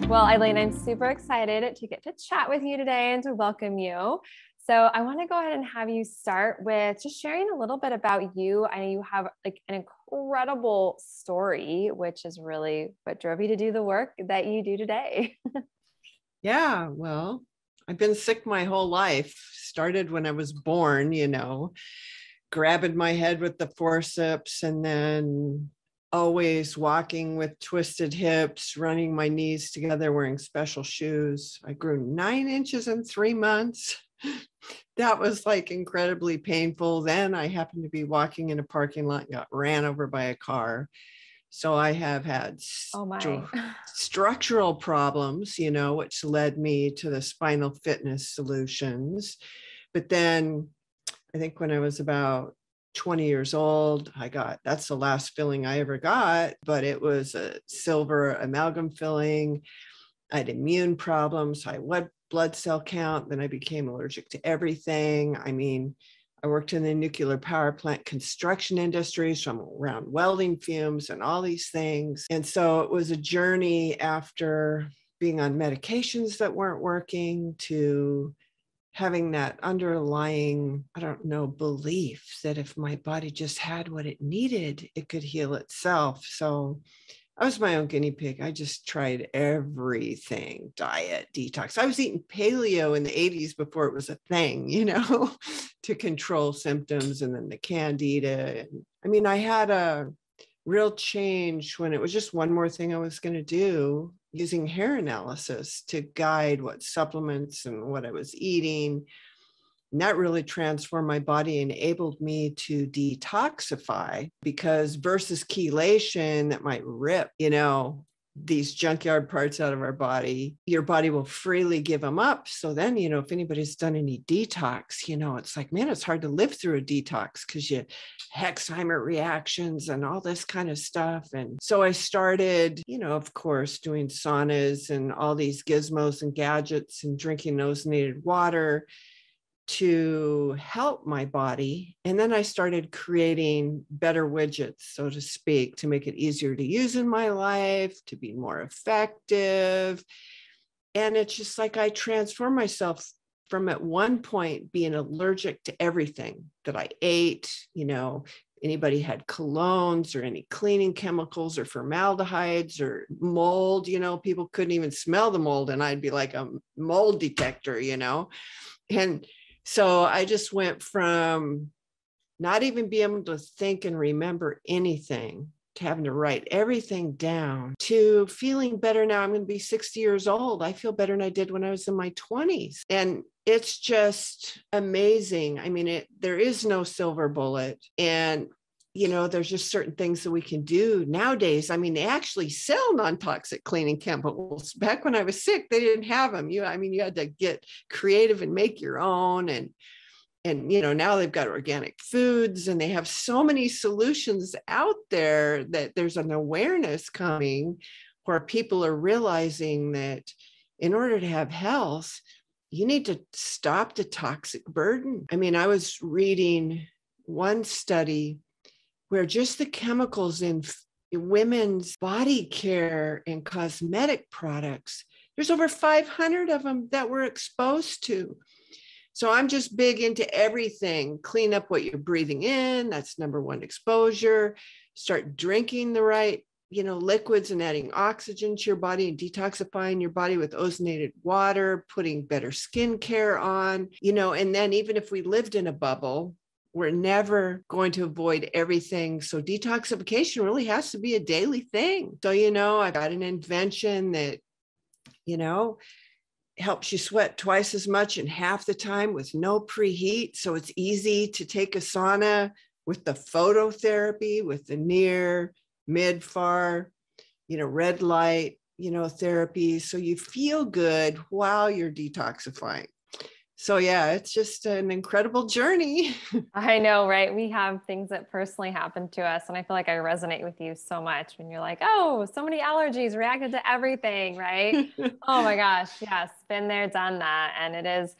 Well, Eileen, I'm super excited to get to chat with you today and to welcome you. So I want to go ahead and have you start with just sharing a little bit about you. I know you have like an incredible story, which is really what drove you to do the work that you do today. Yeah, well, I've been sick my whole life. Started when I was born, grabbing my head with the forceps and then always walking with twisted hips, running my knees together, wearing special shoes. I grew 9 inches in 3 months. That was like incredibly painful. Then I happened to be walking in a parking lot and got ran over by a car. So I have had structural problems, which led me to the spinal fitness solutions. But then I think when I was about 20 years old, that's the last filling I ever got, but it was a silver amalgam filling. I had immune problems. I had blood cell count. Then I became allergic to everything. I worked in the nuclear power plant construction industry, so I'm around welding fumes and all these things. And so it was a journey after being on medications that weren't working to having that underlying, belief that if my body just had what it needed, it could heal itself. So I was my own guinea pig. I just tried everything, diet, detox. I was eating paleo in the 80s before it was a thing, to control symptoms, and then the candida. I had a real change when it was just one more thing I was going to do, using hair analysis to guide what supplements and what I was eating. And that really transformed my body, enabled me to detoxify, because versus chelation that might rip, these junkyard parts out of our body, your body will freely give them up. So then, if anybody's done any detox, it's like, man, it's hard to live through a detox because you Hexheimer reactions and all this kind of stuff. And so I started, of course, doing saunas and all these gizmos and gadgets and drinking ozonated water to help my body. And then I started creating better widgets, so to speak, to make it easier to use in my life, to be more effective. And it's just like I transformed myself from at one point being allergic to everything that I ate. Anybody had colognes or any cleaning chemicals or formaldehydes or mold, people couldn't even smell the mold. And I'd be like a mold detector, And so I just went from not even being able to think and remember anything to having to write everything down to feeling better. Now I'm going to be 60 years old. I feel better than I did when I was in my 20s. And it's just amazing. There is no silver bullet. And there's just certain things that we can do nowadays. They actually sell non-toxic cleaning chemicals. Back when I was sick, they didn't have them. You had to get creative and make your own. And now they've got organic foods, and they have so many solutions out there that there's an awareness coming where people are realizing that in order to have health, you need to stop the toxic burden. I was reading one study where just the chemicals in women's body care and cosmetic products, there's over 500 of them that we're exposed to. So I'm just big into everything. Clean up what you're breathing in. That's number one, exposure. Start drinking the right, liquids and adding oxygen to your body and detoxifying your body with ozonated water, putting better skincare on, and then even if we lived in a bubble, we're never going to avoid everything. So detoxification really has to be a daily thing. So, I got an invention that, helps you sweat twice as much in half the time with no preheat. So it's easy to take a sauna with the phototherapy, with the near, mid, far, red light, therapy. So you feel good while you're detoxifying. So yeah, it's just an incredible journey. I know, right? We have things that personally happen to us. And I feel like I resonate with you so much when you're like, oh, so many allergies, reacted to everything, right? Oh my gosh. Yes. Been there, done that. And it is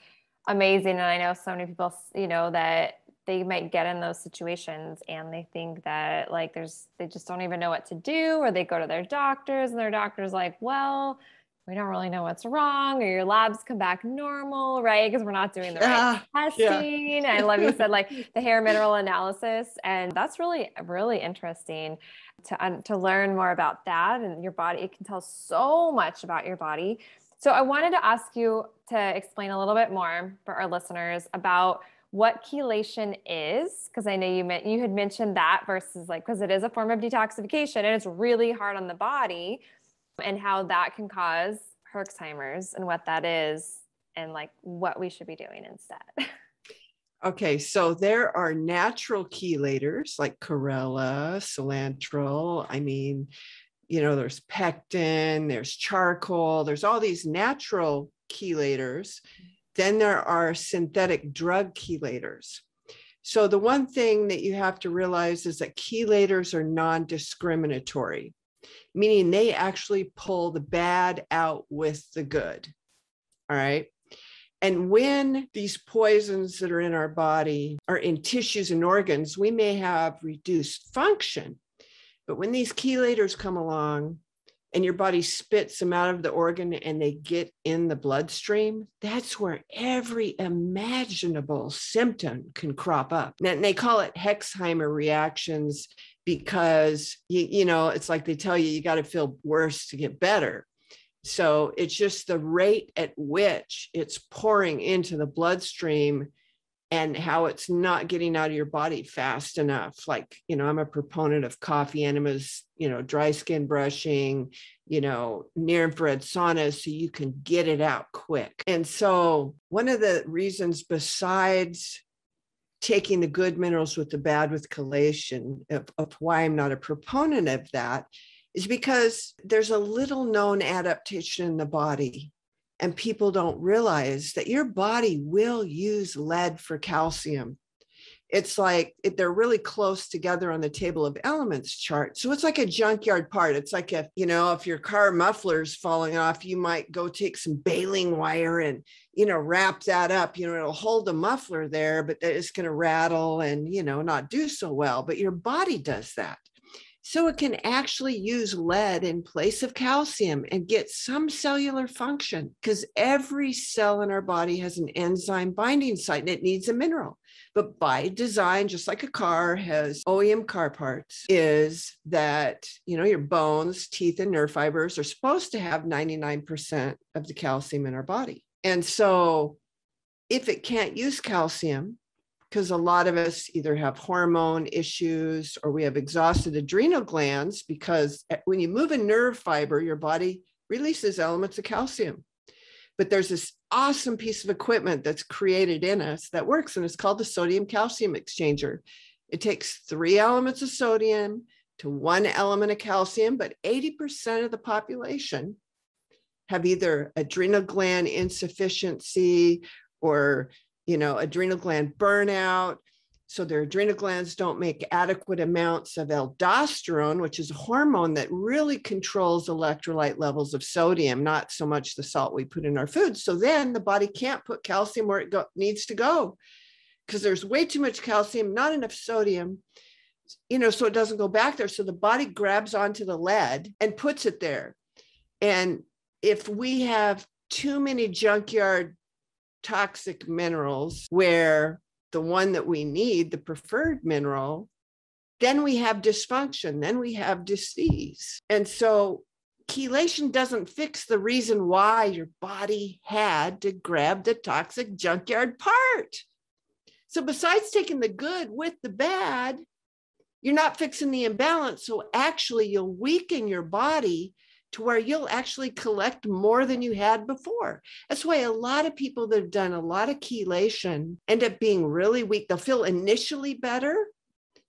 amazing. And I know so many people, that they might get in those situations and they think that they just don't even know what to do, or they go to their doctors and their doctor's like, well, we don't really know what's wrong, or your labs come back normal, right? Because we're not doing the right Yeah. testing. I love you said like the hair mineral analysis. And that's really, really interesting to learn more about that and your body. It can tell so much about your body. So I wanted to ask you to explain a little bit more for our listeners about what chelation is, because I know you had mentioned that versus like, because it is a form of detoxification and it's really hard on the body, and how that can cause Herxheimer's and what that is and like what we should be doing instead. Okay, so there are natural chelators like chlorella, cilantro. I mean, there's pectin, there's charcoal, there's all these natural chelators. Then there are synthetic drug chelators. So the one thing that you have to realize is that chelators are non-discriminatory, meaning they actually pull the bad out with the good. All right. And when these poisons that are in our body are in tissues and organs, we may have reduced function. But when these chelators come along and your body spits them out of the organ and they get in the bloodstream, that's where every imaginable symptom can crop up. And they call it Herxheimer reactions because, it's like they tell you got to feel worse to get better. So it's just the rate at which it's pouring into the bloodstream and how it's not getting out of your body fast enough. Like, I'm a proponent of coffee enemas, dry skin brushing, near infrared saunas, so you can get it out quick. And so one of the reasons besides taking the good minerals with the bad with chelation of why I'm not a proponent of that is because there's a little known adaptation in the body. And people don't realize that your body will use lead for calcium. It's like they're really close together on the table of elements chart. So it's like a junkyard part. It's like if your car muffler's falling off, you might go take some baling wire and, wrap that up. It'll hold the muffler there, but it's going to rattle and, not do so well. But your body does that. So it can actually use lead in place of calcium and get some cellular function, because every cell in our body has an enzyme binding site and it needs a mineral. But by design, just like a car has OEM car parts, is that, your bones, teeth, and nerve fibers are supposed to have 99% of the calcium in our body. And so if it can't use calcium, because a lot of us either have hormone issues or we have exhausted adrenal glands, because when you move a nerve fiber, your body releases elements of calcium. But there's this awesome piece of equipment that's created in us that works, and it's called the sodium calcium exchanger. It takes 3 elements of sodium to 1 element of calcium, but 80% of the population have either adrenal gland insufficiency or adrenal gland burnout. So their adrenal glands don't make adequate amounts of aldosterone, which is a hormone that really controls electrolyte levels of sodium, not so much the salt we put in our food. So then the body can't put calcium where it needs to go because there's way too much calcium, not enough sodium, so it doesn't go back there. So the body grabs onto the lead and puts it there. And if we have too many junkyard toxic minerals where the one that we need, the preferred mineral, then we have dysfunction, then we have disease. And so chelation doesn't fix the reason why your body had to grab the toxic junkyard part. So besides taking the good with the bad, you're not fixing the imbalance. So actually you'll weaken your body to where you'll actually collect more than you had before. That's why a lot of people that have done a lot of chelation end up being really weak. They'll feel initially better,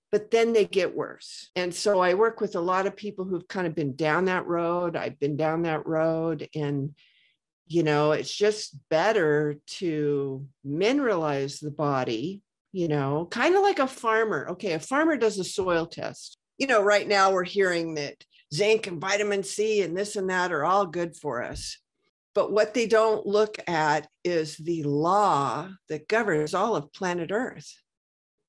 but then they get worse. And so I work with a lot of people who've kind of been down that road. I've been down that road, and it's just better to mineralize the body, kind of like a farmer. Okay, a farmer does a soil test. Right now we're hearing that zinc and vitamin C and this and that are all good for us. But what they don't look at is the law that governs all of planet Earth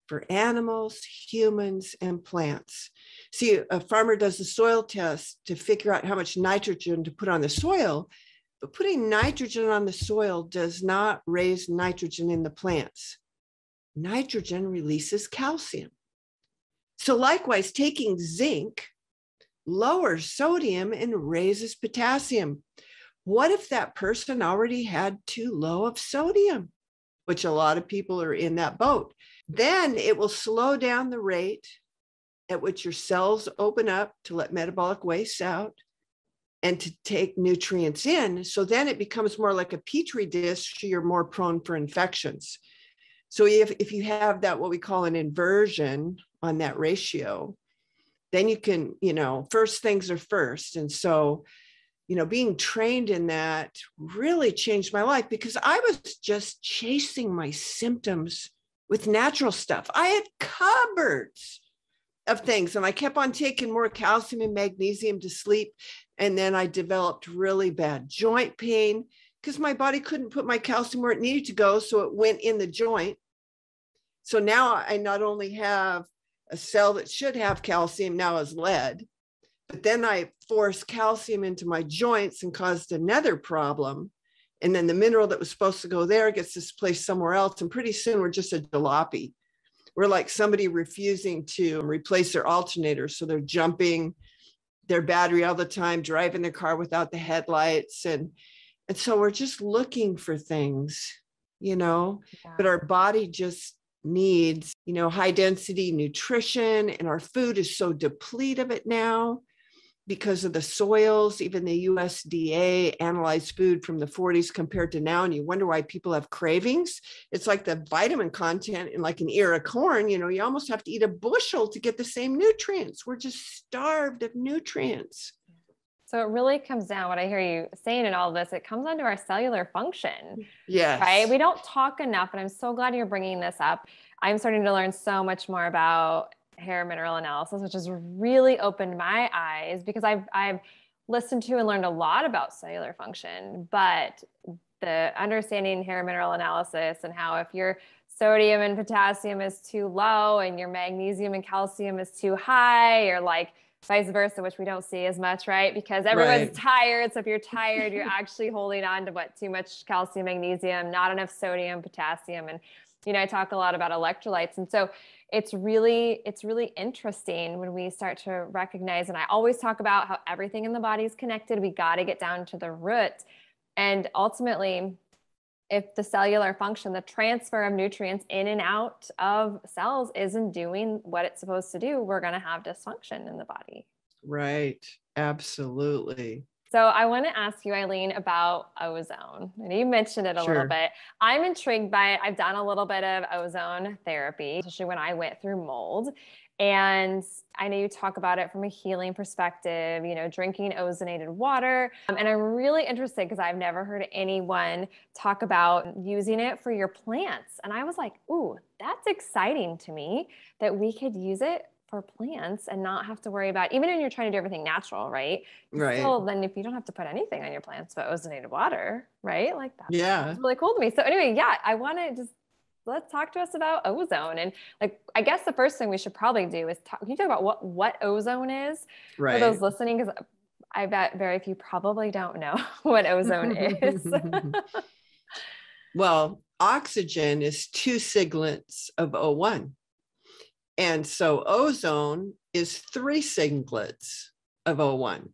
for animals, humans, and plants. See, a farmer does a soil test to figure out how much nitrogen to put on the soil, But putting nitrogen on the soil does not raise nitrogen in the plants. Nitrogen releases calcium. So likewise, taking zinc lowers sodium and raises potassium. What if that person already had too low of sodium, which a lot of people are in that boat? Then it will slow down the rate at which your cells open up to let metabolic waste out and to take nutrients in. So then it becomes more like a petri dish. You're more prone for infections. So if you have that, what we call an inversion on that ratio, then you can, first things are first. And so, being trained in that really changed my life, because I was just chasing my symptoms with natural stuff. I had cupboards of things, and I kept on taking more calcium and magnesium to sleep. And then I developed really bad joint pain because my body couldn't put my calcium where it needed to go. So it went in the joint. So now I not only have a cell that should have calcium now as lead, but then I forced calcium into my joints and caused another problem. And then the mineral that was supposed to go there gets displaced somewhere else. And pretty soon we're just a jalopy. We're like somebody refusing to replace their alternator. So they're jumping their battery all the time, driving their car without the headlights. And so we're just looking for things, but our body just needs, high density nutrition. And our food is so depleted of it now because of the soils. Even the USDA analyzed food from the 40s compared to now. And you wonder why people have cravings. It's like the vitamin content in like an ear of corn, you almost have to eat a bushel to get the same nutrients. We're just starved of nutrients. So it really comes down, what I hear you saying in all of this, it comes down to our cellular function. Yes. Right? We don't talk enough, and I'm so glad you're bringing this up. I'm starting to learn so much more about hair mineral analysis, which has really opened my eyes, because I've listened to and learned a lot about cellular function, but the understanding hair mineral analysis and how if your sodium and potassium is too low and your magnesium and calcium is too high, or like vice versa, which we don't see as much, right? Because everyone's tired. So if you're tired, you're actually holding on to too much calcium, magnesium, not enough sodium, potassium. And, I talk a lot about electrolytes. And so it's really interesting when we start to recognize, and I always talk about how everything in the body is connected. We got to get down to the root. And ultimately, if the cellular function, the transfer of nutrients in and out of cells isn't doing what it's supposed to do, we're going to have dysfunction in the body. Right. Absolutely. So I want to ask you, Eileen, about ozone. And you mentioned it a little bit. I'm intrigued by it. I've done a little bit of ozone therapy, especially when I went through mold. And I know you talk about it from a healing perspective, drinking ozonated water. And I'm really interested because I've never heard anyone talk about using it for your plants. And I was like, ooh, that's exciting to me that we could use it for plants and not have to worry about, even when you're trying to do everything natural, right? Right. Still, then if you don't have to put anything on your plants but ozonated water, right? Like that's really cool to me. So anyway, I want to just, let's talk to us about ozone. And like, I guess the first thing we should probably do is can you talk about what ozone is for those listening? Because I bet very few probably don't know what ozone is. Well, oxygen is 2 singlets of O1. And so ozone is 3 singlets of O1.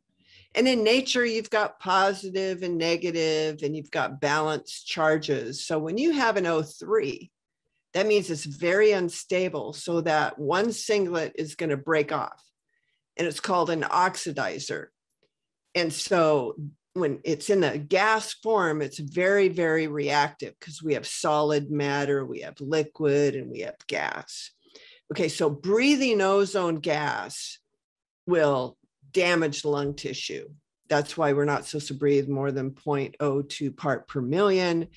And in nature, you've got positive and negative, and you've got balanced charges. So when you have an O3, that means it's very unstable. So that one singlet is going to break off, and it's called an oxidizer. And so when it's in a gas form, it's very, very reactive because we have solid matter, we have liquid, and we have gas. Okay, so breathing ozone gas will damage lung tissue. That's why we're not supposed to breathe more than 0.02 part per million.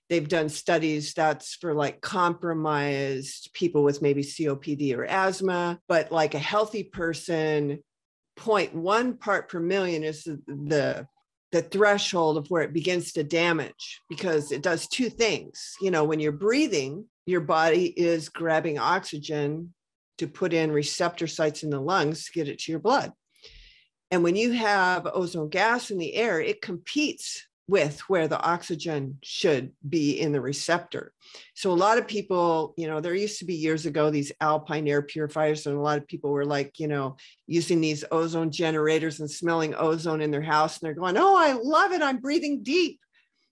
They've done studies that's for like compromised people with maybe COPD or asthma, but like a healthy person, 0.1 part per million is the threshold of where it begins to damage, because it does 2 things. When you're breathing, your body is grabbing oxygen to put in receptor sites in the lungs to get it to your blood. And when you have ozone gas in the air, it competes with where the oxygen should be in the receptor. So a lot of people, there used to be years ago, these alpine air purifiers, and a lot of people were like, using these ozone generators and smelling ozone in their house. And they're going, oh, I love it. I'm breathing deep.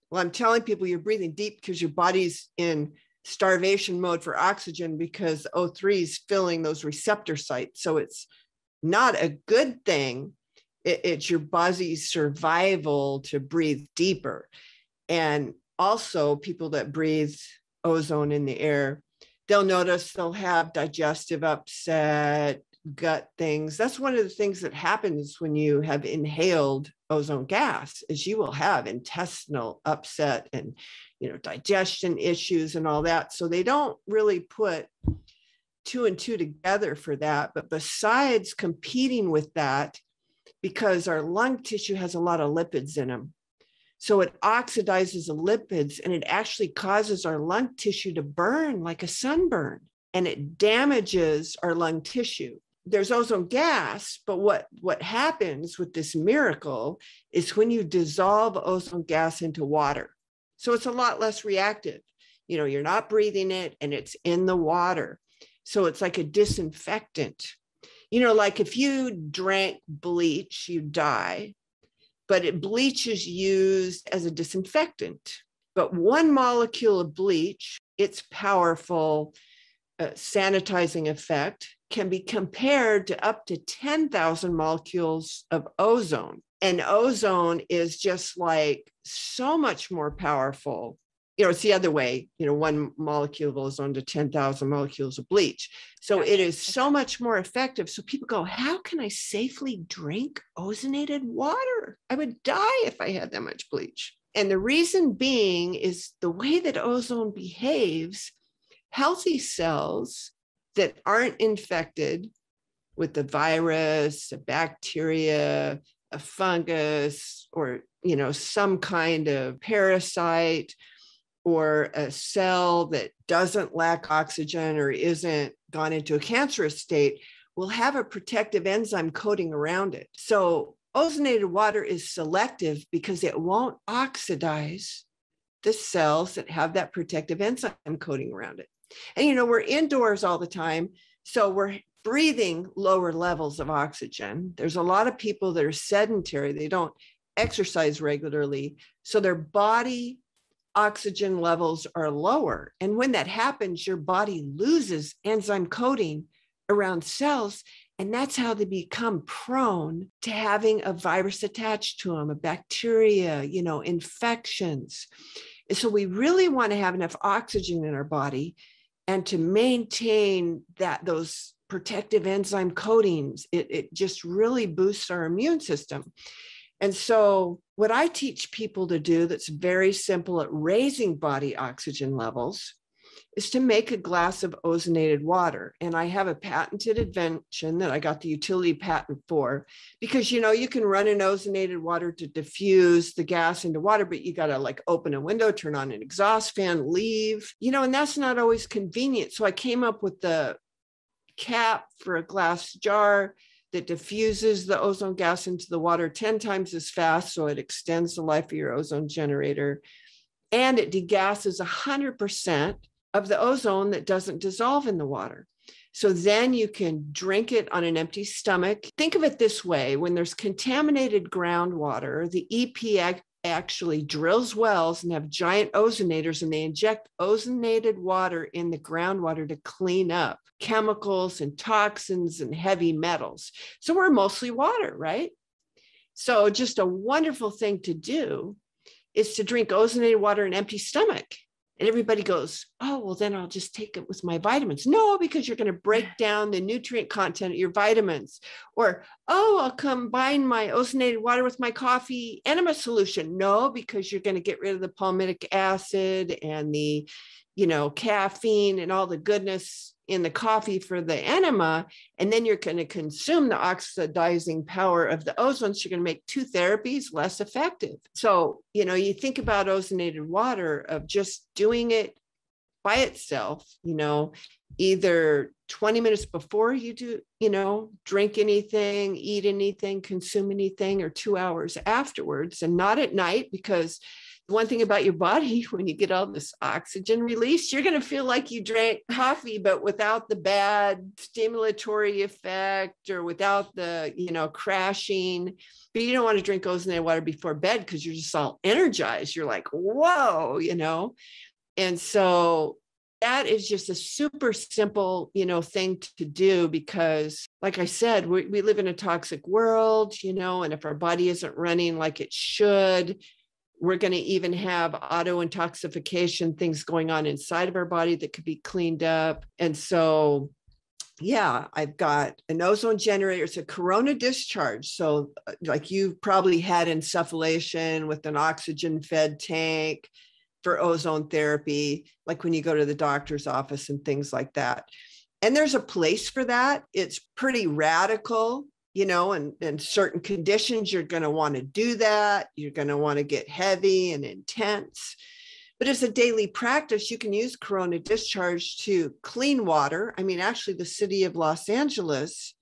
Well, I'm telling people you're breathing deep because your body's in starvation mode for oxygen because O3 is filling those receptor sites. So it's not a good thing. It's your body's survival to breathe deeper. And also people that breathe ozone in the air, they'll notice they'll have digestive upset, gut things. That's one of the things that happens when you have inhaled ozone gas, is you will have intestinal upset and, digestion issues and all that. So they don't really put 2 and 2 together for that. But besides competing with that, because our lung tissue has a lot of lipids in them. So it oxidizes the lipids and it actually causes our lung tissue to burn like a sunburn, and it damages our lung tissue. There's ozone gas, but what happens with this miracle is when you dissolve ozone gas into water. So it's a lot less reactive. You're not breathing it and it's in the water. So it's like a disinfectant. Like if you drank bleach, you die, but bleach is used as a disinfectant. But one molecule of bleach, its powerful sanitizing effect can be compared to up to 10,000 molecules of ozone. And ozone is just like so much more powerful. It's the other way, one molecule of ozone to 10,000 molecules of bleach. So it is so much more effective. So people go, how can I safely drink ozonated water? I would die if I had that much bleach. And the reason being is the way that ozone behaves, healthy cells that aren't infected with the virus, a bacteria, a fungus, or, some kind of parasite, or a cell that doesn't lack oxygen or isn't gone into a cancerous state, will have a protective enzyme coating around it. So ozonated water is selective because it won't oxidize the cells that have that protective enzyme coating around it. And, we're indoors all the time, so we're breathing lower levels of oxygen. There's a lot of people that are sedentary. They don't exercise regularly, so their body oxygen levels are lower. And when that happens, your body loses enzyme coating around cells. And that's how they become prone to having a virus attached to them, a bacteria, infections. And so we really want to have enough oxygen in our body, and to maintain those protective enzyme coatings, it just really boosts our immune system. And so what I teach people to do that's very simple at raising body oxygen levels is to make a glass of ozonated water. And I have a patented invention that I got the utility patent for, because, you can run an ozonated water to diffuse the gas into water, but you got to open a window, turn on an exhaust fan, leave, and that's not always convenient. So I came up with the cap for a glass jar that diffuses the ozone gas into the water 10 times as fast. So it extends the life of your ozone generator, and it degasses 100% of the ozone that doesn't dissolve in the water. So then you can drink it on an empty stomach. Think of it this way: when there's contaminated groundwater, the EP actually drills wells and have giant ozonators, and they inject ozonated water in the groundwater to clean up chemicals and toxins and heavy metals. So we're mostly water, right? So just a wonderful thing to do is to drink ozonated water on an empty stomach. And everybody goes, oh, well, then I'll just take it with my vitamins. No, because you're going to break down the nutrient content of your vitamins. Or, oh, I'll combine my ozonated water with my coffee enema solution. No, because you're going to get rid of the palmitic acid and the, caffeine and all the goodness in the coffee for the enema. And then you're going to consume the oxidizing power of the ozone. So you're going to make 2 therapies less effective. So, you think about ozonated water, of just doing it by itself, either 20 minutes before you do, drink anything, eat anything, consume anything, or 2 hours afterwards, and not at night, because the one thing about your body, when you get all this oxygen release, you're going to feel like you drank coffee, but without the bad stimulatory effect or without the, crashing. But you don't want to drink ozonated water before bed because you're just all energized. You're like, whoa, And so that is just a super simple, thing to do, because like I said, we live in a toxic world, and if our body isn't running like it should, we're going to even have autointoxication, things going on inside of our body that could be cleaned up. And so, yeah, I've got an ozone generator. It's a corona discharge. So like you've probably had insufflation with an oxygen fed tank for ozone therapy, like when you go to the doctor's office and things like that. And there's a place for that. It's pretty radical. In certain conditions, you're going to want to do that. You're going to want to get heavy and intense. But as a daily practice, you can use corona discharge to clean water. I mean, actually, the city of Los Angeles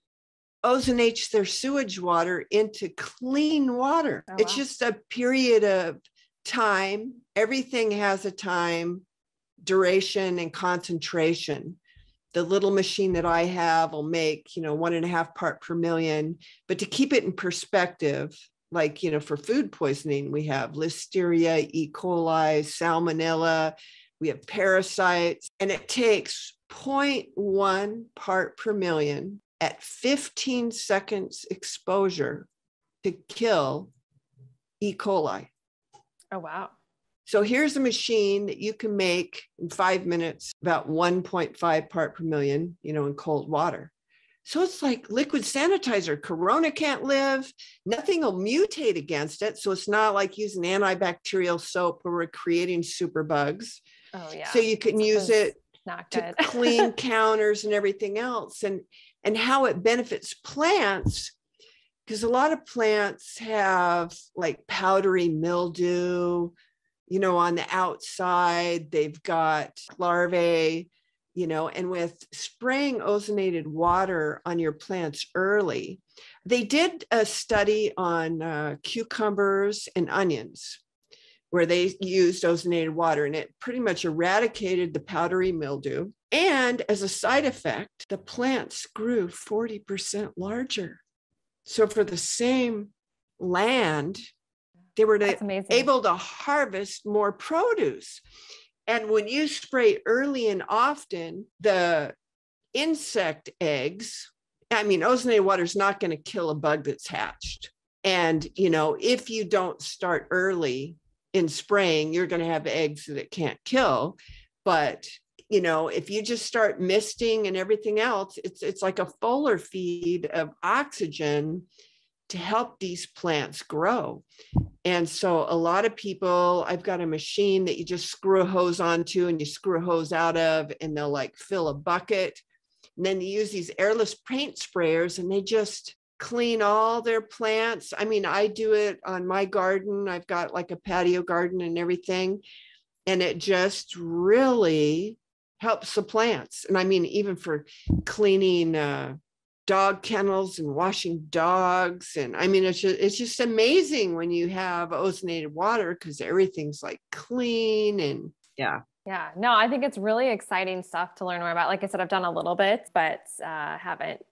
ozonates their sewage water into clean water. Oh, wow. It's just a period of time. Everything has a time, duration, and concentration. The little machine that I have will make, 1.5 part per million. But to keep it in perspective, like, for food poisoning, we have Listeria, E. coli, Salmonella, we have parasites, and it takes 0.1 part per million at 15 seconds exposure to kill E. coli. Oh, wow. So here's a machine that you can make in 5 minutes about 1.5 part per million, in cold water. So it's like liquid sanitizer. Corona can't live. Nothing will mutate against it. So it's not like using antibacterial soap where we're creating superbugs. Oh, yeah. So you can use it to clean counters and everything else. And how it benefits plants, because a lot of plants have like powdery mildew, on the outside, they've got larvae, and with spraying ozonated water on your plants early, they did a study on cucumbers and onions where they used ozonated water, and it pretty much eradicated the powdery mildew. And as a side effect, the plants grew 40% larger. So for the same land, they were able to harvest more produce. And when you spray early and often, the insect eggs, ozonated water is not going to kill a bug that's hatched. And, if you don't start early in spraying, you're going to have eggs that it can't kill. But, if you just start misting and everything else, it's like a Fowler feed of oxygen to help these plants grow. And so a lot of people, I've got a machine that you just screw a hose onto and you screw a hose out of, and they'll like fill a bucket. And then you use these airless paint sprayers and they just clean all their plants. I do it on my garden. I've got like a patio garden and everything. And it just really helps the plants. And even for cleaning dog kennels and washing dogs. And it's just amazing when you have ozonated water, because everything's like clean and yeah. Yeah, no, I think it's really exciting stuff to learn more about. Like I said, I've done a little bit, but haven't,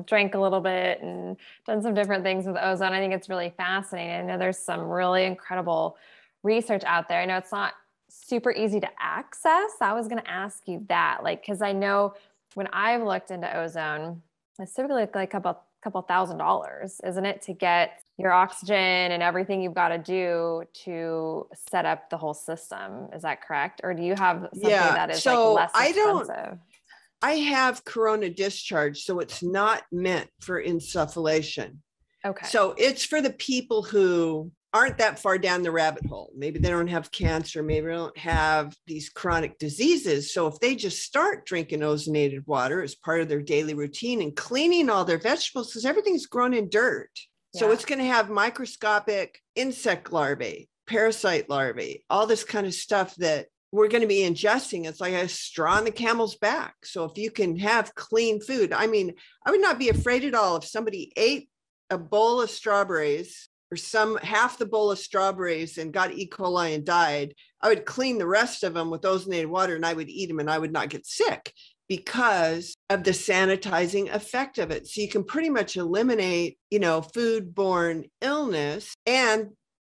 drank a little bit and done some different things with ozone. I think it's really fascinating. I know there's some really incredible research out there. I know it's not super easy to access. I was going to ask you that, because I know when I've looked into ozone, it's typically like a couple $1,000s, isn't it, to get your oxygen and everything you've got to do to set up the whole system. Is that correct? Or do you have something that is less expensive? I have corona discharge, so it's not meant for insufflation. Okay. So it's for the people who aren't that far down the rabbit hole. Maybe they don't have cancer, maybe they don't have these chronic diseases. So if they just start drinking ozonated water as part of their daily routine and cleaning all their vegetables, because everything's grown in dirt. So it's going to have microscopic insect larvae, parasite larvae, all this kind of stuff that we're going to be ingesting. It's like a straw on the camel's back. So if you can have clean food, I mean, I would not be afraid at all if somebody ate a bowl of strawberries or half the bowl of strawberries and got E. coli and died. I would clean the rest of them with ozonated water and I would eat them and I would not get sick because of the sanitizing effect of it. So you can pretty much eliminate, foodborne illness. And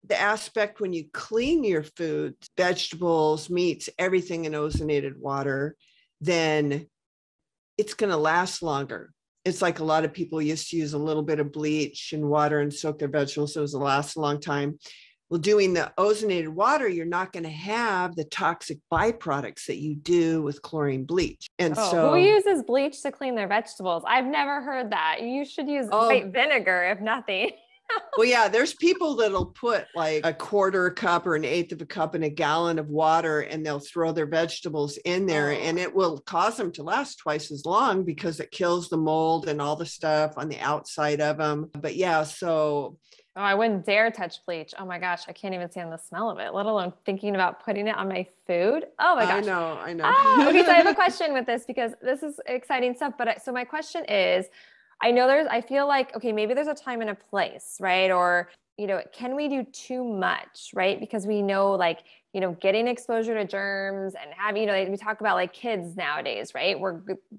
the aspect when you clean your food, vegetables, meats, everything in ozonated water, then it's going to last longer. It's like a lot of people used to use a little bit of bleach and water and soak their vegetables so it will last a long time. Well, doing the ozonated water, you're not going to have the toxic byproducts that you do with chlorine bleach. And so who uses bleach to clean their vegetables? I've never heard that. You should use white vinegar, if nothing. Well, yeah, there's people that'll put like a quarter cup or an eighth of a cup in a gallon of water and they'll throw their vegetables in there and it will cause them to last twice as long because it kills the mold and all the stuff on the outside of them. But yeah, so. Oh, I wouldn't dare touch bleach. Oh my gosh, I can't even stand the smell of it, let alone thinking about putting it on my food. Oh my gosh. I know. Okay, so I have a question with this because this is exciting stuff. But so my question is, I feel like, okay, maybe there's a time and a place, right? Or, can we do too much, right? Because we know like, getting exposure to germs and having, we talk about like kids nowadays, right?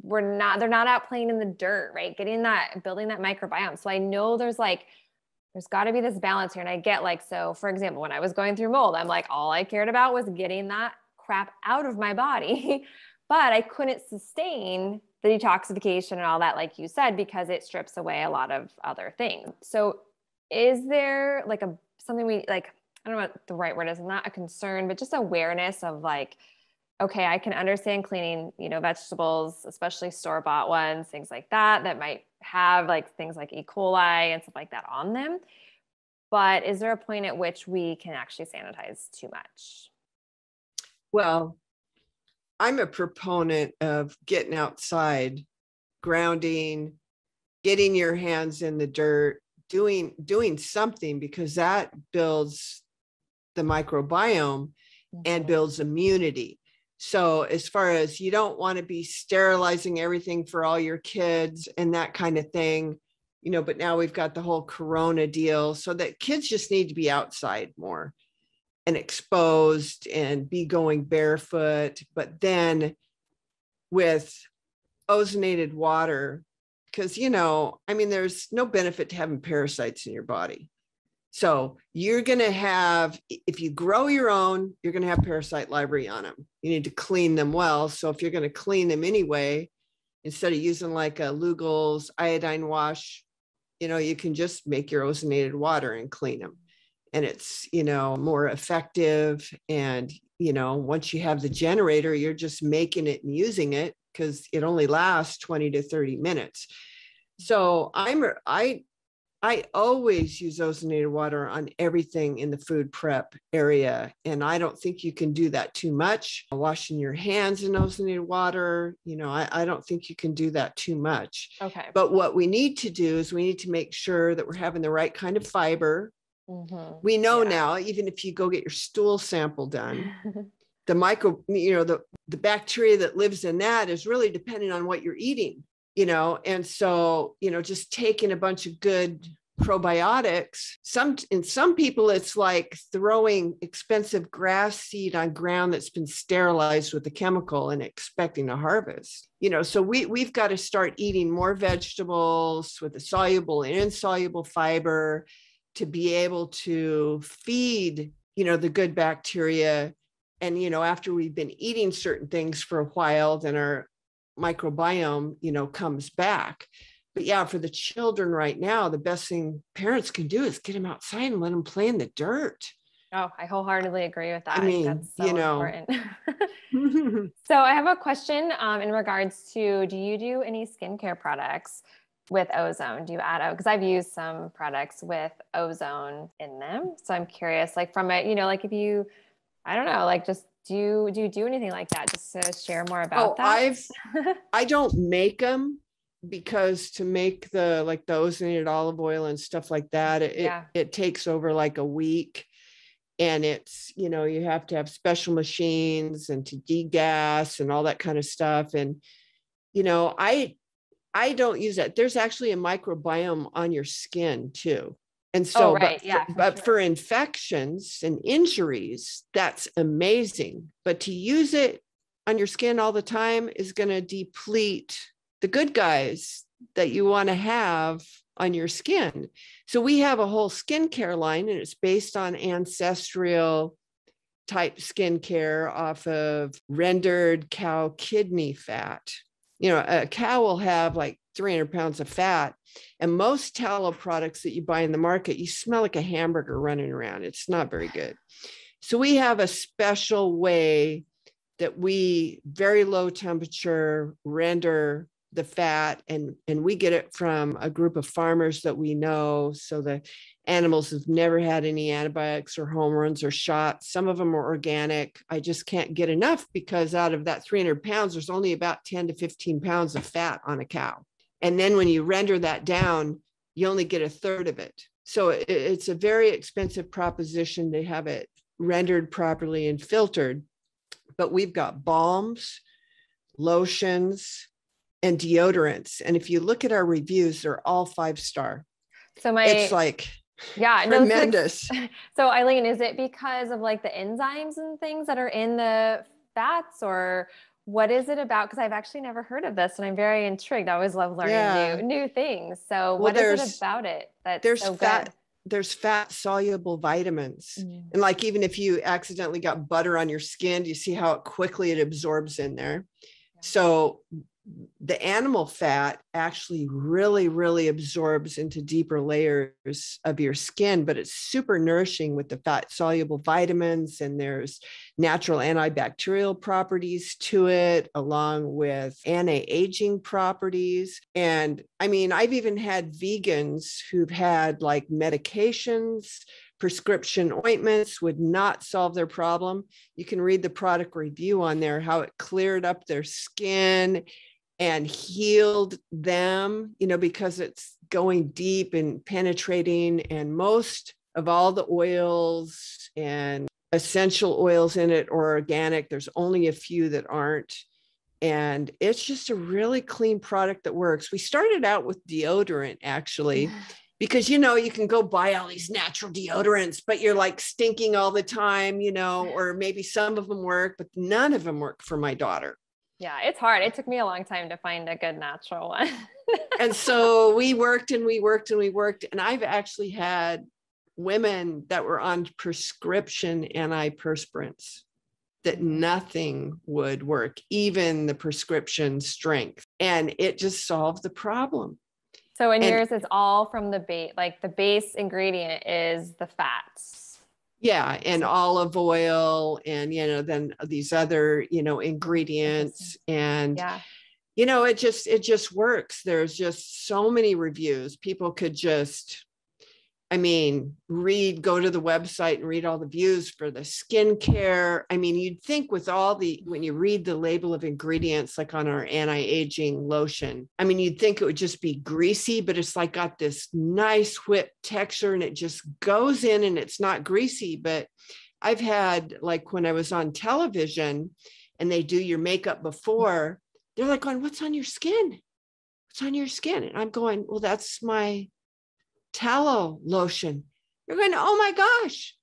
They're not out playing in the dirt, right? Building that microbiome. So I know there's got to be this balance here. And I get like, so for example, when I was going through mold, I'm like, all I cared about was getting that crap out of my body, but I couldn't sustain the detoxification and all that, like you said, because it strips away a lot of other things. So is there like something we like, I don't know what the right word is, not a concern, but just awareness of like, okay, I can understand cleaning, vegetables, especially store-bought ones, things like that might have like things like E. coli and stuff like that on them. But is there a point at which we can actually sanitize too much? Well, I'm a proponent of getting outside, grounding, getting your hands in the dirt, doing something because that builds the microbiome and builds immunity. So as far as you don't want to be sterilizing everything for all your kids and that kind of thing, but now we've got the whole Corona deal so that kids just need to be outside more and exposed and be going barefoot. But then with ozonated water, because, there's no benefit to having parasites in your body. So you're going to have, if you grow your own, you're going to have parasite library on them. You need to clean them well. So if you're going to clean them anyway, instead of using like a Lugal's iodine wash, you can just make your ozonated water and clean them. And it's, more effective. And, once you have the generator, you're just making it and using it because it only lasts 20 to 30 minutes. So I always use ozonated water on everything in the food prep area. And I don't think you can do that too much. Washing your hands in ozonated water, I don't think you can do that too much. Okay. But what we need to do is we need to make sure that we're having the right kind of fiber. Mm-hmm. We know now, even if you go get your stool sample done, the the bacteria that lives in that is really depending on what you're eating. And so, just taking a bunch of good probiotics, in some people, it's like throwing expensive grass seed on ground that's been sterilized with a chemical and expecting a harvest, so we've got to start eating more vegetables with a soluble and insoluble fiber to be able to feed, the good bacteria. And, after we've been eating certain things for a while, then our microbiome, comes back. But yeah, for the children right now, the best thing parents can do is get them outside and let them play in the dirt. Oh, I wholeheartedly agree with that. I mean, that's so important. So I have a question in regards to, do you do any skincare products with ozone? Do you add, because I've used some products with ozone in them. So I'm curious, like from it, like if you, I don't know, like just do you do anything like that? Just to share more about that. I don't make them because to make the ozonated olive oil and stuff like that, it takes over like a week. And it's, you have to have special machines and to degas and all that kind of stuff. And, I don't use that. There's actually a microbiome on your skin too. And Oh, so, right. Yeah, for infections and injuries, that's amazing. But to use it on your skin all the time is going to deplete the good guys that you want to have on your skin. So we have a whole skincare line, and it's based on ancestral type skincare off of rendered cow kidney fat. A cow will have like 300 pounds of fat, and most tallow products that you buy in the market, you smell like a hamburger running around. It's not very good. So we have a special way that we very low temperature render the fat, and we get it from a group of farmers that we know. So the animals have never had any antibiotics or hormones or shots. Some of them are organic. I just can't get enough, because out of that 300 pounds, there's only about 10 to 15 pounds of fat on a cow. And then when you render that down, you only get a third of it. So it's a very expensive proposition to have it rendered properly and filtered. But we've got balms, lotions, and deodorants. And if you look at our reviews, they're all 5-star. So it's like tremendous. So Eileen, is it because of like the enzymes and things that are in the fats, or what is it about? Because I've actually never heard of this, and I'm very intrigued. I always love learning new things. So what is it about it that's so good? There's fat soluble vitamins. And like, even if you accidentally got butter on your skin, do you see how quickly it absorbs in there? So the animal fat actually really, really absorbs into deeper layers of your skin, but it's super nourishing with the fat soluble vitamins. And there's natural antibacterial properties to it, along with anti-aging properties. And I mean, I've even had vegans who've had like medications, prescription ointments would not solve their problem. You can read the product review on there, how it cleared up their skin and healed them, because it's going deep and penetrating. And most of all the oils and essential oils in it are organic. There's only a few that aren't. And it's just a really clean product that works. We started out with deodorant, actually, because, you can go buy all these natural deodorants, but you're like stinking all the time, or maybe some of them work, but none of them work for my daughter. Yeah, it's hard. It took me a long time to find a good natural one. And so we worked and we worked and we worked. And I've actually had women that were on prescription antiperspirants that nothing would work, even the prescription strength. And it just solved the problem. So in yours, it's all from the base, like the base ingredient is the fats. Yeah. And olive oil and, then these other, ingredients. And, it just works. There's just so many reviews. People could just, go to the website and read all the views for the skincare. You'd think with when you read the label of ingredients, like on our anti-aging lotion, you'd think it would just be greasy, but it's like got this nice whipped texture and it just goes in and it's not greasy. But I've had, like, when I was on television and they do your makeup before, they're like going, "What's on your skin? What's on your skin?" And I'm going, "Well, that's my tallow lotion." You're going, "Oh my gosh,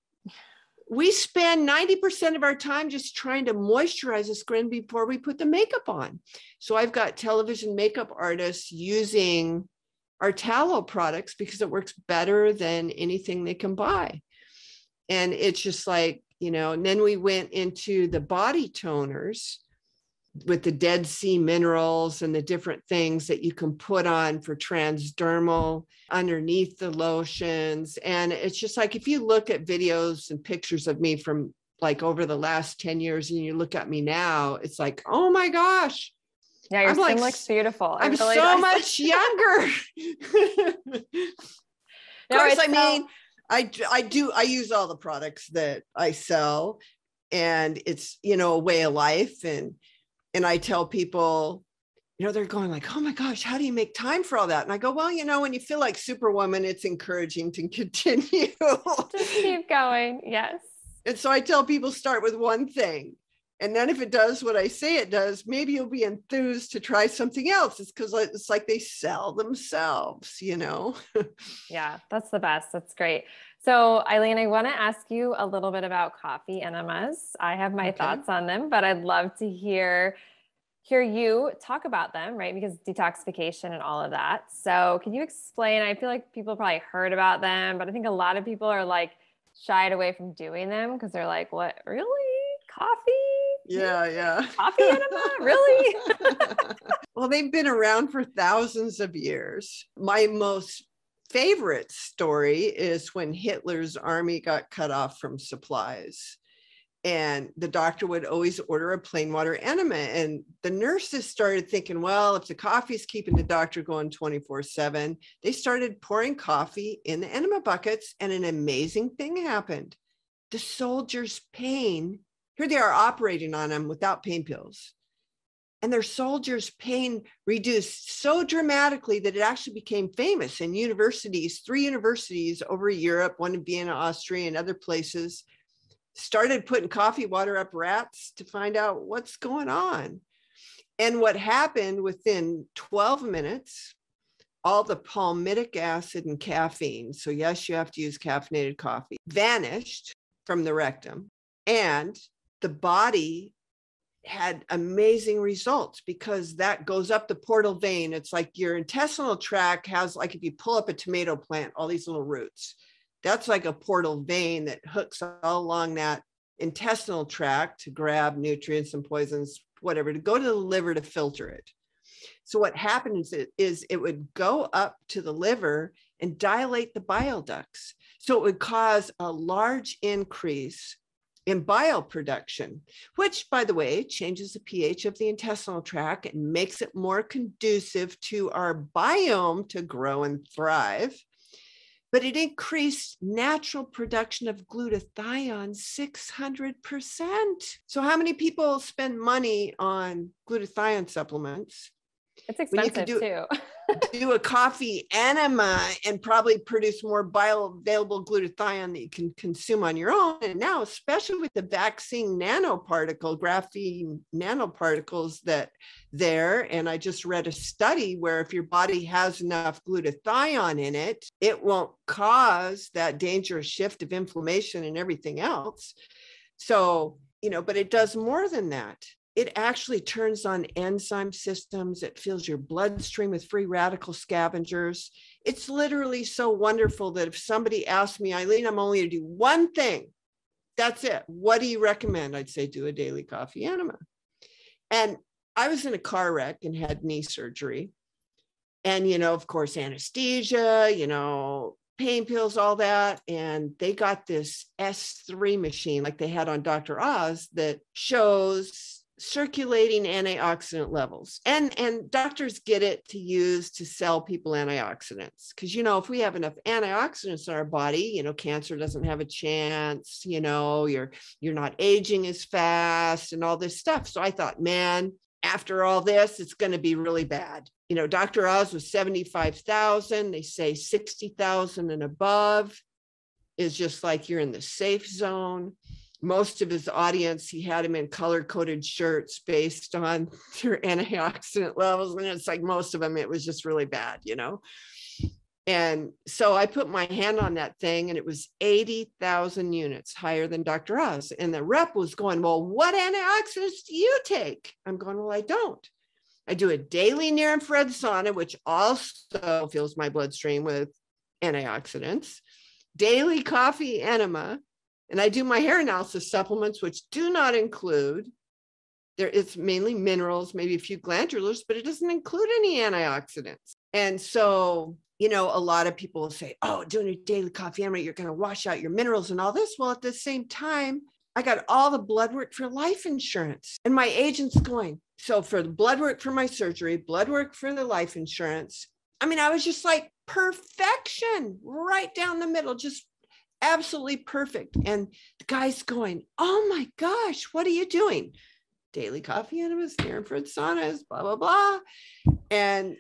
we spend 90% of our time just trying to moisturize the skin before we put the makeup on." So I've got television makeup artists using our tallow products because it works better than anything they can buy. And it's just like, and then we went into the body toners with the Dead Sea minerals and the different things that you can put on for transdermal underneath the lotions. And it's just like, if you look at videos and pictures of me from like over the last 10 years and you look at me now, it's like, oh my gosh. Yeah, your skin looks beautiful. I'm really so much younger. Of course, I use all the products that I sell, and it's, a way of life. And I tell people, they're going like, "Oh my gosh, how do you make time for all that?" And I go, "Well, when you feel like Superwoman, it's encouraging to continue." Just keep going. Yes. And so I tell people start with one thing. And then if it does what I say it does, maybe you'll be enthused to try something else. It's because it's like they sell themselves, you know? Yeah, that's the best. That's great. So, Eileen, I want to ask you a little bit about coffee enemas. I have my thoughts on them, but I'd love to hear you talk about them, right? Because detoxification and all of that. So, can you explain? I feel like people probably heard about them, but I think a lot of people are like shied away from doing them because they're like, "What? Really? Coffee? Yeah. Coffee enema? Really?" Well, they've been around for thousands of years. My most favorite story is when Hitler's army got cut off from supplies. And the doctor would always order a plain water enema. And the nurses started thinking, well, if the coffee's keeping the doctor going 24/7, they started pouring coffee in the enema buckets. And an amazing thing happened. The soldiers' pain, here they are operating on them without pain pills. And their soldiers' pain reduced so dramatically that it actually became famous in universities. 3 universities over Europe, one in Vienna, Austria, and other places, started putting coffee water up rats to find out what's going on. And what happened within 12 minutes, all the palmitic acid and caffeine, so yes, you have to use caffeinated coffee, vanished from the rectum. And the body had amazing results because that goes up the portal vein. It's like your intestinal tract has, like if you pull up a tomato plant, all these little roots. That's like a portal vein that hooks all along that intestinal tract to grab nutrients and poisons, whatever, to go to the liver to filter it. So what happens is it would go up to the liver and dilate the bile ducts. So it would cause a large increase in bile production, which, by the way, changes the pH of the intestinal tract and makes it more conducive to our biome to grow and thrive. But it increased natural production of glutathione 600%. So how many people spend money on glutathione supplements? It's expensive too. Do a coffee enema and probably produce more bioavailable glutathione that you can consume on your own. And now, especially with the vaccine graphene nanoparticles and I just read a study where if your body has enough glutathione in it, it won't cause that dangerous shift of inflammation and everything else. So, but it does more than that. It actually turns on enzyme systems. It fills your bloodstream with free radical scavengers. It's literally so wonderful that if somebody asked me, Eileen, I'm only to do one thing, that's it. What do you recommend? I'd say do a daily coffee enema. And I was in a car wreck and had knee surgery. And, of course, anesthesia, pain pills, all that. And they got this S3 machine like they had on Dr. Oz that shows circulating antioxidant levels. And doctors get it to use to sell people antioxidants. Because, if we have enough antioxidants in our body, cancer doesn't have a chance, you're not aging as fast and all this stuff. So I thought, man, after all this, it's going to be really bad. Dr. Oz was 75,000. They say 60,000 and above is just like you're in the safe zone. Most of his audience, he had them in color-coded shirts based on their antioxidant levels. And it's like most of them, it was just really bad, And so I put my hand on that thing and it was 80,000 units higher than Dr. Oz. And the rep was going, well, what antioxidants do you take? I'm going, well, I don't. I do a daily near-infrared sauna, which also fills my bloodstream with antioxidants, daily coffee enema, and I do my hair analysis supplements, which do not include, it's mainly minerals, maybe a few glandulars, but it doesn't include any antioxidants. And so, a lot of people will say, oh, doing a daily coffee enema, you're going to wash out your minerals and all this. Well, at the same time, I got all the blood work for life insurance. And my agent's going, so for the blood work for my surgery, blood work for the life insurance. I mean, I was just like perfection right down the middle, just absolutely perfect. And the guy's going, oh my gosh, what are you doing? Daily coffee enemas, near-infrared saunas, blah, blah, blah. And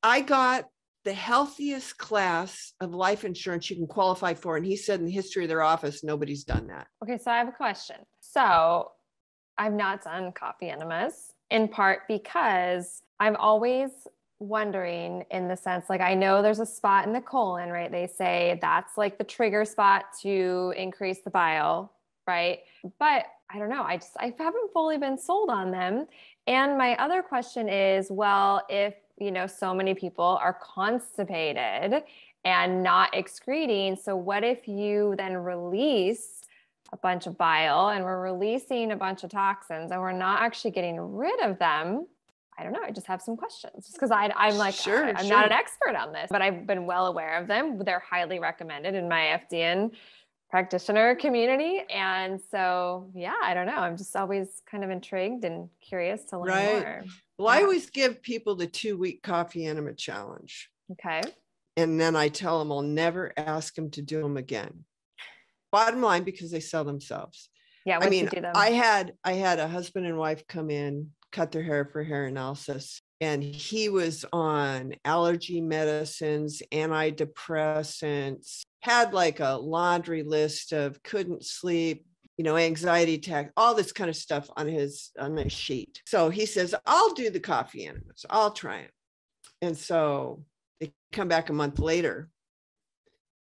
I got the healthiest class of life insurance you can qualify for. And he said in the history of their office, nobody's done that. Okay, so I have a question. So I've not done coffee enemas, in part because I'm always wondering, in the sense, like, I know there's a spot in the colon, right? They say that's like the trigger spot to increase the bile, right? But I don't know. I haven't fully been sold on them. And my other question is, well, if, so many people are constipated and not excreting, so what if you then release a bunch of bile and we're releasing a bunch of toxins and we're not actually getting rid of them? I don't know. I just have some questions, just because I'm like, Sure, I'm not an expert on this, but I've been well aware of them. They're highly recommended in my FDN practitioner community. And so, yeah, I don't know. I'm just always kind of intrigued and curious to learn more. Well, I always give people the 2-week coffee enema challenge. Okay. And then I tell them I'll never ask them to do them again. Bottom line, because they sell themselves. Yeah. I mean, you do them? I had a husband and wife come in, cut their hair for hair analysis. And he was on allergy medicines, antidepressants, had like a laundry list of couldn't sleep, anxiety attack, all this kind of stuff on his sheet. So he says, I'll do the coffee enemas. I'll try it. And so they come back a month later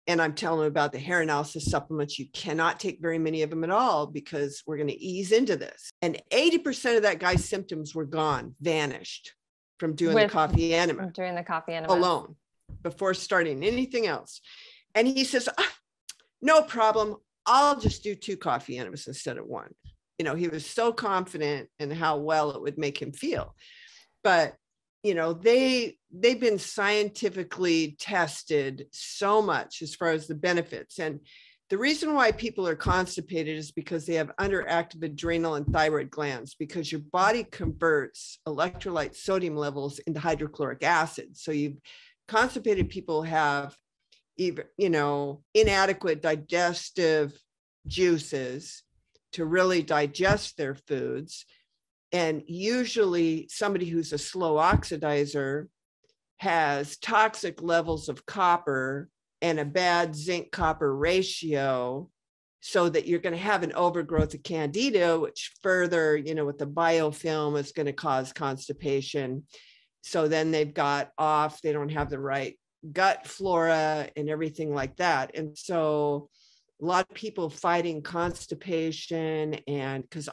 and I'm telling them about the hair analysis supplements. You cannot take very many of them at all because we're going to ease into this. And 80% of that guy's symptoms were gone, vanished from doing the coffee enema. Doing the coffee enema alone before starting anything else. And he says, no problem. I'll just do 2 coffee enemas instead of 1. He was so confident in how well it would make him feel. But, they've been scientifically tested so much as far as the benefits. And the reason why people are constipated is because they have underactive adrenal and thyroid glands, because your body converts electrolyte sodium levels into hydrochloric acid. So constipated people have even, inadequate digestive juices to really digest their foods. And usually somebody who's a slow oxidizer has toxic levels of copper and a bad zinc copper ratio, so that you're going to have an overgrowth of candida, which further, with the biofilm is going to cause constipation. So then they don't have the right gut flora and everything like that. And so a lot of people fighting constipation, and because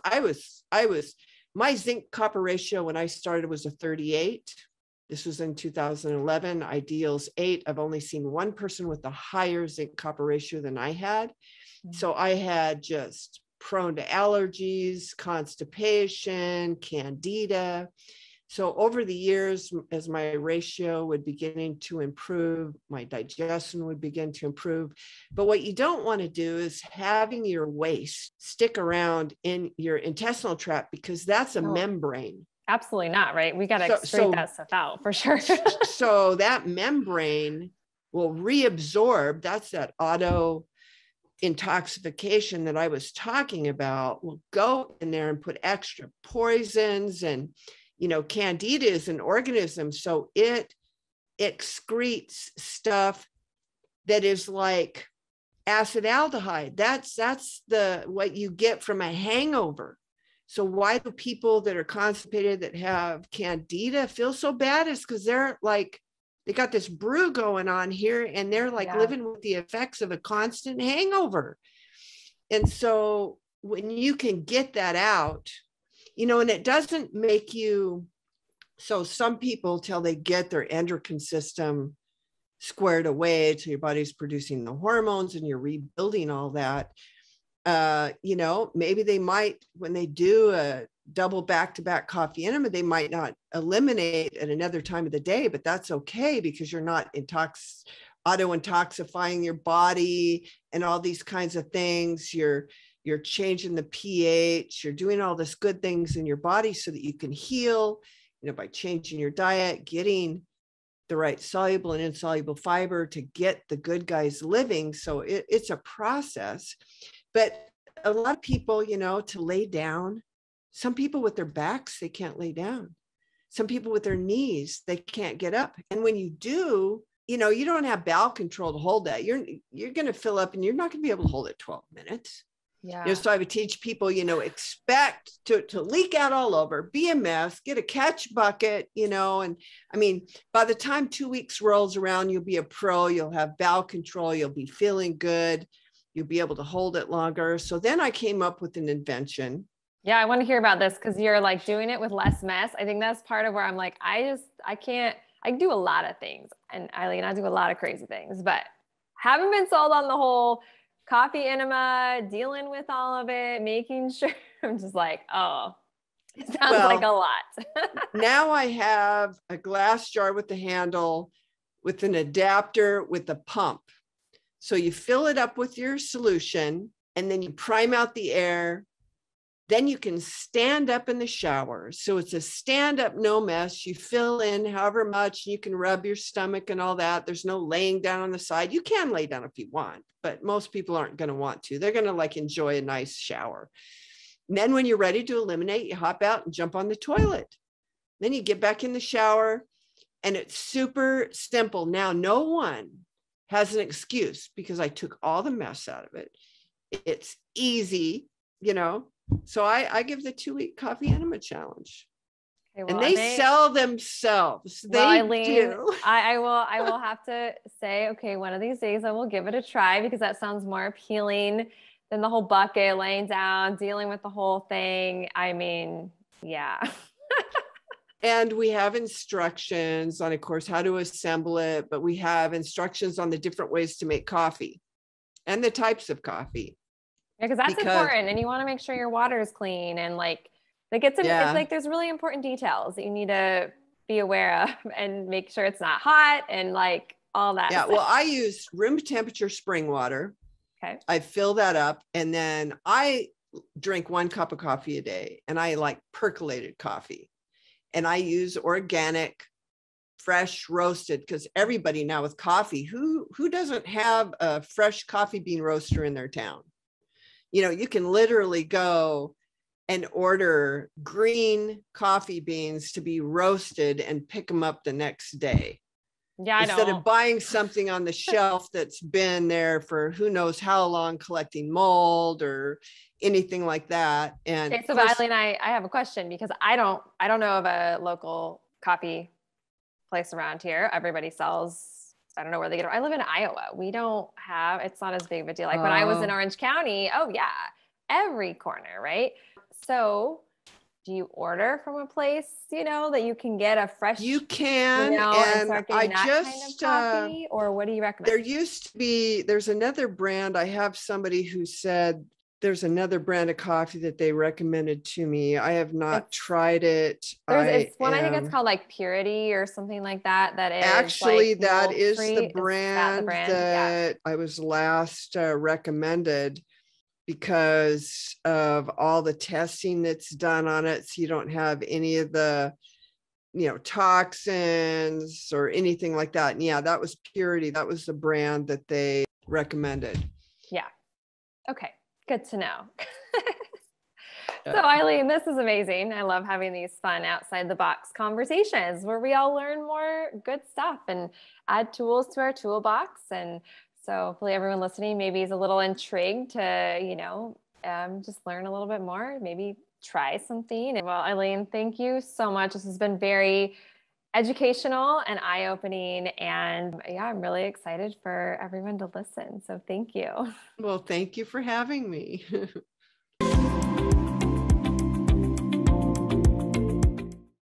my zinc copper ratio when I started was a 38. This was in 2011. Ideal's 8. I've only seen one person with a higher zinc copper ratio than I had. So I had just prone to allergies, constipation, candida. So over the years, as my ratio would beginning to improve, my digestion would begin to improve. But what you don't want to do is having your waste stick around in your intestinal tract, because that's a membrane. Absolutely not, right? We got to excrete that stuff out for sure. So that membrane will reabsorb. That's that autointoxication that I was talking about. Will go in there and put extra poisons. And candida is an organism, so it excretes stuff that is like acetaldehyde. That's what you get from a hangover. So why do people that are constipated that have candida feel so bad? Is because they're like, they got this brew going on here, and they're like living with the effects of a constant hangover. And so when you can get that out, and it doesn't make you, so some people, till they get their endocrine system squared away, till your body's producing the hormones and you're rebuilding all that, maybe they might, when they do a double back-to-back coffee enema, they might not eliminate at another time of the day, but that's okay, because you're not auto-intoxifying your body and all these kinds of things. You're changing the pH, you're doing all this good things in your body so that you can heal, by changing your diet, getting the right soluble and insoluble fiber to get the good guys living. So it's a process. But a lot of people, to lay down, some people with their backs, they can't lay down. Some people with their knees, they can't get up. And when you do, you don't have bowel control to hold that. You're going to fill up and you're not going to be able to hold it 12 minutes. Yeah. So I would teach people, expect to leak out all over, be a mess, get a catch bucket, and I mean, by the time 2 weeks rolls around, you'll be a pro, you'll have bowel control, you'll be feeling good, you'll be able to hold it longer. So then I came up with an invention. Yeah, I want to hear about this because you're like doing it with less mess. I think that's part of where I'm like, I do a lot of things. And Eileen, I do a lot of crazy things, but haven't been sold on the whole coffee enema, dealing with all of it, making sure. I'm just like, oh, it sounds like a lot. Now I have a glass jar with the handle, with an adapter, with a pump. So you fill it up with your solution and then you prime out the air. Then you can stand up in the shower. So it's a stand up, no mess. You fill in however much, you can rub your stomach and all that. There's no laying down on the side. You can lay down if you want, but most people aren't going to want to. They're going to like enjoy a nice shower. And then when you're ready to eliminate, you hop out and jump on the toilet. Then you get back in the shower and it's super simple. Now, no one has an excuse because I took all the mess out of it. It's easy, So I give the 2-week coffee enema challenge. Okay, well, and they sell themselves. Well, they Eileen, do. I will have to say, okay, one of these days I will give it a try because that sounds more appealing than the whole bucket, laying down, dealing with the whole thing. I mean, yeah. And we have instructions on, of course, how to assemble it, but we have instructions on the different ways to make coffee and the types of coffee. Yeah, because that's important, and you want to make sure your water is clean, and it's like there's really important details that you need to be aware of, and make sure it's not hot, and like all that. Yeah, stuff. well, I use room temperature spring water. Okay. I fill that up, and then I drink 1 cup of coffee a day, and I like percolated coffee, and I use organic, fresh roasted, because everybody now with coffee, who doesn't have a fresh coffee bean roaster in their town? You can literally go and order green coffee beans to be roasted and pick them up the next day. Yeah, Instead of buying something on the shelf that's been there for who knows how long, collecting mold or anything like that. And okay, so Eileen, I have a question because I don't know of a local coffee place around here. Everybody sells. I don't know where they get it. I live in Iowa. We don't have, it's not as big of a deal. Like when I was in Orange County, oh yeah, every corner, right? So do you order from a place, that you can get a fresh, you can, and start getting that kind of coffee, or what do you recommend? There's another brand. I have somebody who said there's another brand of coffee that they recommended to me. I have not tried it. It's one, I think it's called like Purity or something like that. That is actually, like that is the brand that I was last recommended because of all the testing that's done on it. So you don't have any of the, toxins or anything like that. And yeah, that was Purity. That was the brand that they recommended. Yeah. Okay. Good to know. So Eileen, this is amazing. I love having these fun outside the box conversations where we all learn more good stuff and add tools to our toolbox. And so hopefully everyone listening maybe is a little intrigued to, just learn a little bit more, maybe try something. And well, Eileen, thank you so much. This has been very educational and eye-opening. And yeah, I'm really excited for everyone to listen. So thank you. Well, thank you for having me.